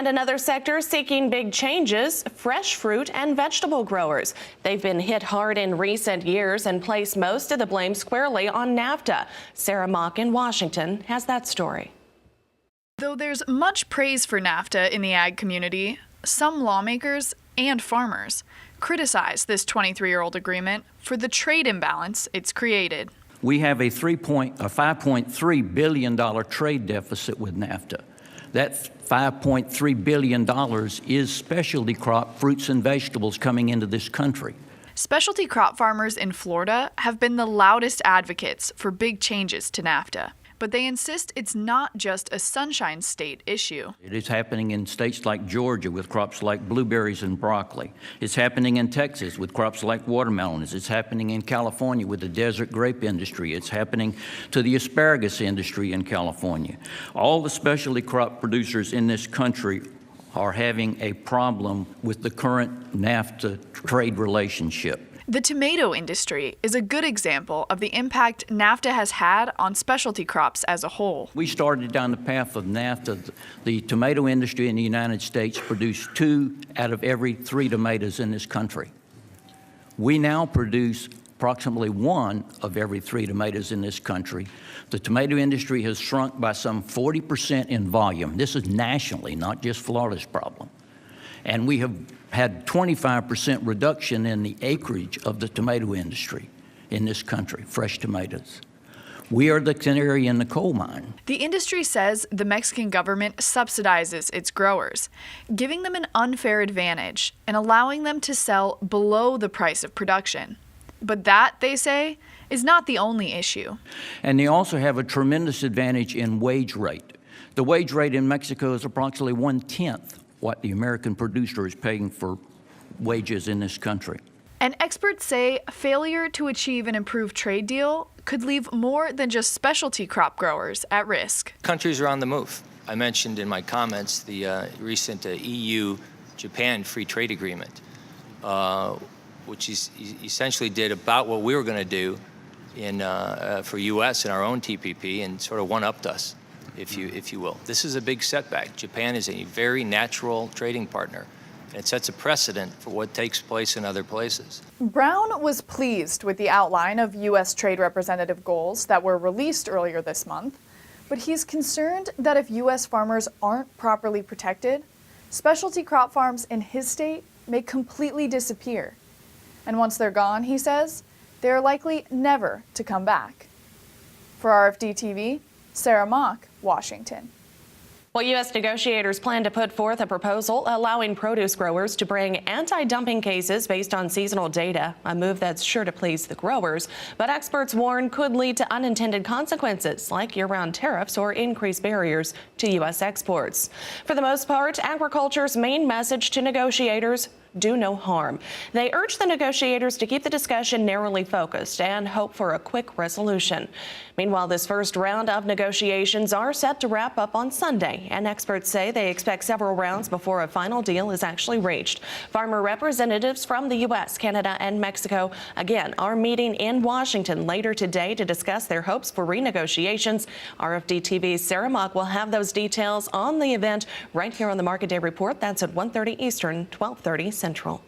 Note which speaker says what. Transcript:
Speaker 1: And another sector seeking big changes, fresh fruit and vegetable growers. They've been hit hard in recent years and place most of the blame squarely on NAFTA. Sarah Mock in Washington has that story.
Speaker 2: Though there's much praise for NAFTA in the ag community, some lawmakers and farmers criticize this 23-year-old agreement for the trade imbalance it's created.
Speaker 3: We have a $5.3 billion trade deficit with NAFTA. That $5.3 billion is specialty crop fruits and vegetables coming into this country.
Speaker 2: Specialty crop farmers in Florida have been the loudest advocates for big changes to NAFTA. But they insist it's not just a Sunshine State issue.
Speaker 3: It is happening in states like Georgia with crops like blueberries and broccoli. It's happening in Texas with crops like watermelons. It's happening in California with the desert grape industry. It's happening to the asparagus industry in California. All the specialty crop producers in this country are having a problem with the current NAFTA trade relationship.
Speaker 2: The tomato industry is a good example of the impact NAFTA has had on specialty crops as a whole.
Speaker 3: We started down the path of NAFTA. The tomato industry in the United States produced 2 out of every 3 tomatoes in this country. We now produce approximately 1 of every 3 tomatoes in this country. The tomato industry has shrunk by some 40% in volume. This is nationally, not just Florida's problem. And we have had 25% reduction in the acreage of the tomato industry in this country, fresh tomatoes. We are the canary in the coal mine.
Speaker 2: The industry says the Mexican government subsidizes its growers, giving them an unfair advantage and allowing them to sell below the price of production. But that, they say, is not the only issue.
Speaker 3: And they also have a tremendous advantage in wage rate. The wage rate in Mexico is approximately 1/10 what the American producer is paying for wages in this country.
Speaker 2: And experts say failure to achieve an improved trade deal could leave more than just specialty crop growers at risk.
Speaker 4: Countries are on the move. I mentioned in my comments the recent EU-Japan free trade agreement, which essentially did about what we were going to do for U.S. in our own TPP and sort of one-upped us, if you will. This is a big setback. Japan is a very natural trading partner, and it sets a precedent for what takes place in other places.
Speaker 2: Brown was pleased with the outline of U.S. trade representative goals that were released earlier this month, but he's concerned that if U.S. farmers aren't properly protected, specialty crop farms in his state may completely disappear. And once they're gone, he says, they're likely never to come back. For RFD-TV, Sarah Mock, Washington.
Speaker 1: Well, U.S. negotiators plan to put forth a proposal allowing produce growers to bring anti-dumping cases based on seasonal data, a move that's sure to please the growers, but experts warn could lead to unintended consequences like year-round tariffs or increased barriers to U.S. exports. For the most part, agriculture's main message to negotiators: do no harm. They urge the negotiators to keep the discussion narrowly focused and hope for a quick resolution. Meanwhile, this first round of negotiations are set to wrap up on Sunday, and experts say they expect several rounds before a final deal is actually reached. Farmer representatives from the U.S., Canada, and Mexico, again, are meeting in Washington later today to discuss their hopes for renegotiations. RFD-TV's Sarah Mock will have those details on the event right here on the Market Day Report. That's at 1:30 Eastern, 12:30 Central.